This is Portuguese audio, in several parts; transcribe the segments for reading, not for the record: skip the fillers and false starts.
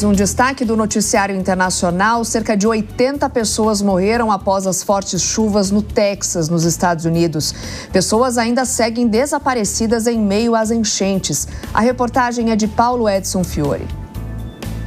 Um destaque do noticiário internacional: cerca de 80 pessoas morreram após as fortes chuvas no Texas, nos Estados Unidos. Pessoas ainda seguem desaparecidas em meio às enchentes. A reportagem é de Paulo Edson Fiore.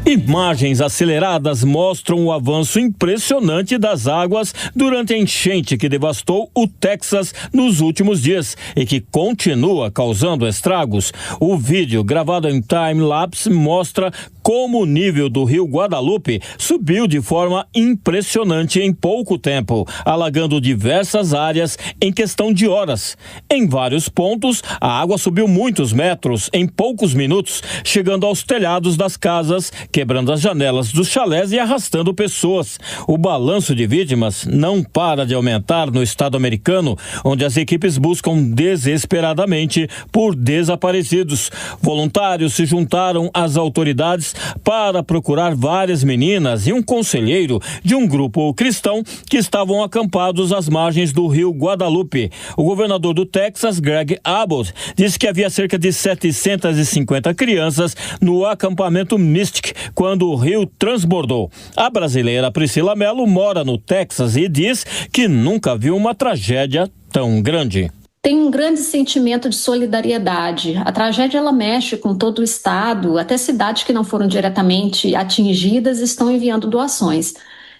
Imagens aceleradas mostram o avanço impressionante das águas durante a enchente que devastou o Texas nos últimos dias e que continua causando estragos. O vídeo, gravado em time-lapse, mostra como o nível do rio Guadalupe subiu de forma impressionante em pouco tempo, alagando diversas áreas em questão de horas. Em vários pontos, a água subiu muitos metros em poucos minutos, chegando aos telhados das casas, quebrando as janelas dos chalés e arrastando pessoas. O balanço de vítimas não para de aumentar no estado americano, onde as equipes buscam desesperadamente por desaparecidos. Voluntários se juntaram às autoridades para procurar várias meninas e um conselheiro de um grupo cristão que estavam acampados às margens do rio Guadalupe. O governador do Texas, Greg Abbott, disse que havia cerca de 750 crianças no acampamento Mystic quando o rio transbordou. A brasileira Priscila Mello mora no Texas e diz que nunca viu uma tragédia tão grande. Tem um grande sentimento de solidariedade. A tragédia ela mexe com todo o estado, até cidades que não foram diretamente atingidas estão enviando doações.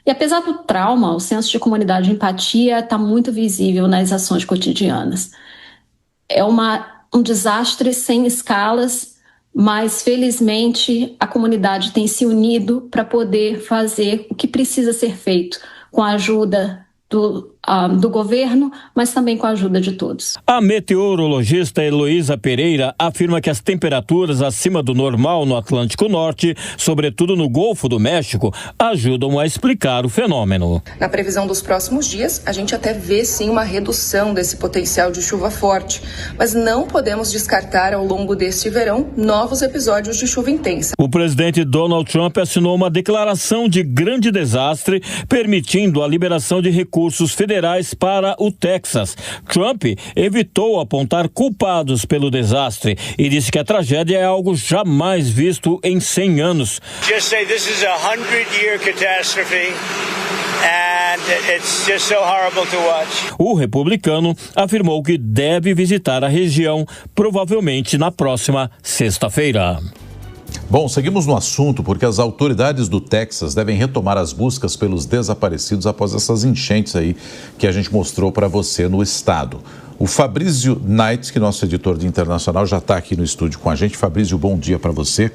E apesar do trauma, o senso de comunidade e empatia está muito visível nas ações cotidianas. É um desastre sem escalas, mas felizmente a comunidade tem se unido para poder fazer o que precisa ser feito com a ajuda do governo, mas também com a ajuda de todos. A meteorologista Heloísa Pereira afirma que as temperaturas acima do normal no Atlântico Norte, sobretudo no Golfo do México, ajudam a explicar o fenômeno. Na previsão dos próximos dias, a gente até vê sim uma redução desse potencial de chuva forte, mas não podemos descartar ao longo deste verão novos episódios de chuva intensa. O presidente Donald Trump assinou uma declaração de grande desastre, permitindo a liberação de recursos federais para o Texas. Trump evitou apontar culpados pelo desastre e disse que a tragédia é algo jamais visto em 100 anos. Just say this is a 100-year catastrophe. And it's just so horrible to watch. O republicano afirmou que deve visitar a região, provavelmente na próxima sexta-feira. Bom, seguimos no assunto porque as autoridades do Texas devem retomar as buscas pelos desaparecidos após essas enchentes aí que a gente mostrou para você no estado. O Fabrício Knight, que é nosso editor de internacional, já está aqui no estúdio com a gente. Fabrício, bom dia para você.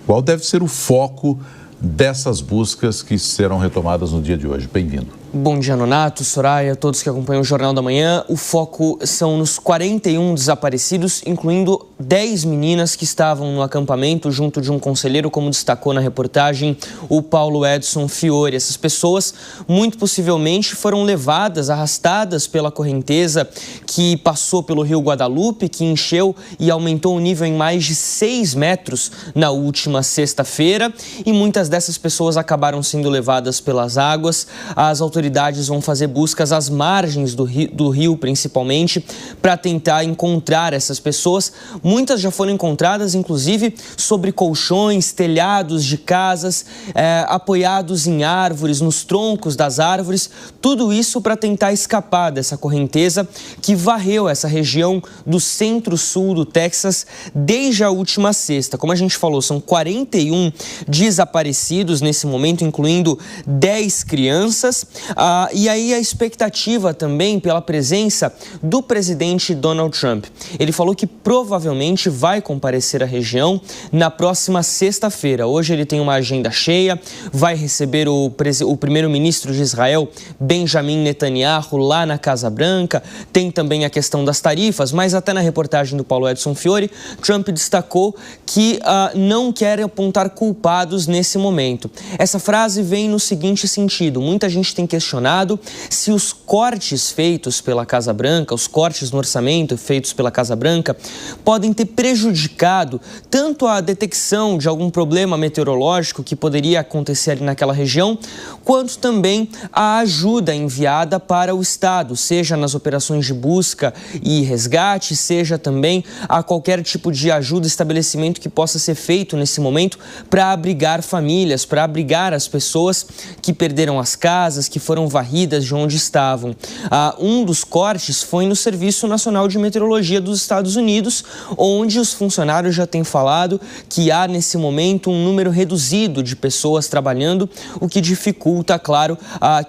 Qual deve ser o foco dessas buscas que serão retomadas no dia de hoje? Bem-vindo. Bom dia, Nonato, Soraya, todos que acompanham o Jornal da Manhã. O foco são nos 41 desaparecidos, incluindo 10 meninas que estavam no acampamento junto de um conselheiro, como destacou na reportagem o Paulo Edson Fiore. Essas pessoas, muito possivelmente, foram levadas, arrastadas pela correnteza que passou pelo rio Guadalupe, que encheu e aumentou o nível em mais de 6 metros na última sexta-feira. E muitas dessas pessoas acabaram sendo levadas pelas águas. As autoridades vão fazer buscas às margens do rio principalmente, para tentar encontrar essas pessoas. Muitas já foram encontradas, inclusive, sobre colchões, telhados de casas, apoiados em árvores, nos troncos das árvores. Tudo isso para tentar escapar dessa correnteza que varreu essa região do centro-sul do Texas desde a última sexta. Como a gente falou, são 41 desaparecidos nesse momento, incluindo 10 crianças. E aí a expectativa também pela presença do presidente Donald Trump. Ele falou que provavelmente vai comparecer à região na próxima sexta-feira. Hoje ele tem uma agenda cheia, vai receber o primeiro-ministro de Israel, Benjamin Netanyahu, lá na Casa Branca. Tem também a questão das tarifas, mas até na reportagem do Paulo Edson Fiore, Trump destacou que não quer apontar culpados nesse momento. Essa frase vem no seguinte sentido: muita gente tem questionado questionado se os cortes feitos pela Casa Branca, os cortes no orçamento feitos pela Casa Branca, podem ter prejudicado tanto a detecção de algum problema meteorológico que poderia acontecer ali naquela região, quanto também a ajuda enviada para o Estado, seja nas operações de busca e resgate, seja também a qualquer tipo de ajuda, estabelecimento que possa ser feito nesse momento para abrigar famílias, para abrigar as pessoas que perderam as casas, que foram varridas de onde estavam. Um dos cortes foi no Serviço Nacional de Meteorologia dos Estados Unidos, onde os funcionários já têm falado que há nesse momento um número reduzido de pessoas trabalhando, o que dificulta, claro,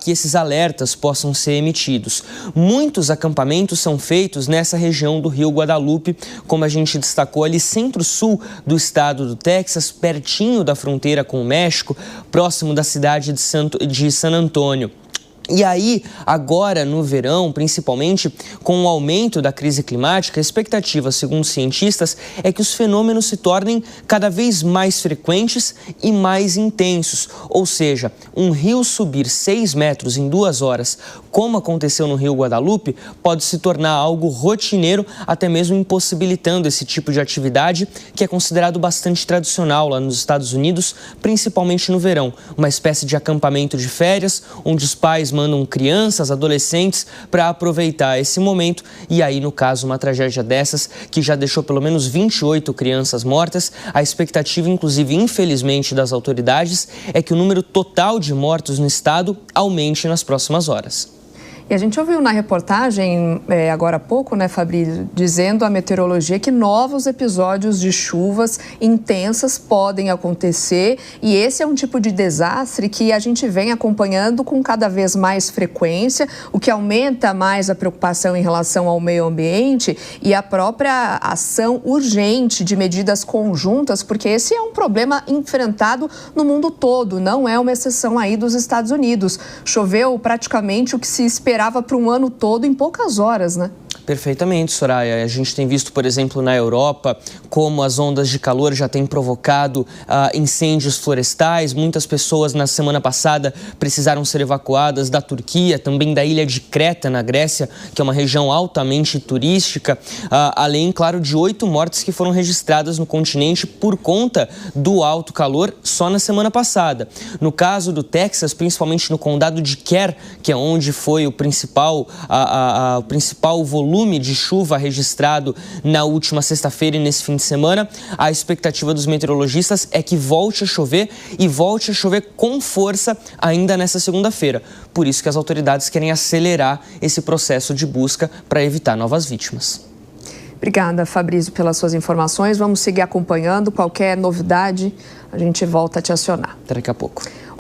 que esses alertas possam ser emitidos. Muitos acampamentos são feitos nessa região do Rio Guadalupe, como a gente destacou ali, centro-sul do estado do Texas, pertinho da fronteira com o México, próximo da cidade de San Antônio. E aí, agora no verão, principalmente com o aumento da crise climática, a expectativa, segundo cientistas, é que os fenômenos se tornem cada vez mais frequentes e mais intensos. Ou seja, um rio subir 6 metros em 2 horas, como aconteceu no Rio Guadalupe, pode se tornar algo rotineiro, até mesmo impossibilitando esse tipo de atividade que é considerado bastante tradicional lá nos Estados Unidos, principalmente no verão. Uma espécie de acampamento de férias, onde os pais mandam crianças, adolescentes para aproveitar esse momento e aí, no caso, uma tragédia dessas que já deixou pelo menos 28 crianças mortas. A expectativa, inclusive, infelizmente, das autoridades é que o número total de mortos no estado aumente nas próximas horas. E a gente ouviu na reportagem, agora há pouco, né, Fabrício, dizendo a meteorologia que novos episódios de chuvas intensas podem acontecer e esse é um tipo de desastre que a gente vem acompanhando com cada vez mais frequência, o que aumenta mais a preocupação em relação ao meio ambiente e a própria ação urgente de medidas conjuntas, porque esse é um problema enfrentado no mundo todo, não é uma exceção aí dos Estados Unidos. Choveu praticamente o que se esperava para um ano todo em poucas horas, né? Perfeitamente, Soraya. A gente tem visto, por exemplo, na Europa, como as ondas de calor já têm provocado incêndios florestais. Muitas pessoas, na semana passada, precisaram ser evacuadas da Turquia, também da ilha de Creta, na Grécia, que é uma região altamente turística. Além, claro, de 8 mortes que foram registradas no continente por conta do alto calor só na semana passada. No caso do Texas, principalmente no condado de Kerr, que é onde foi o principal volume de chuva registrado na última sexta-feira e nesse fim de semana, a expectativa dos meteorologistas é que volte a chover e volte a chover com força ainda nessa segunda-feira. Por isso que as autoridades querem acelerar esse processo de busca para evitar novas vítimas. Obrigada, Fabrício, pelas suas informações. Vamos seguir acompanhando. Qualquer novidade, a gente volta a te acionar. Até daqui a pouco.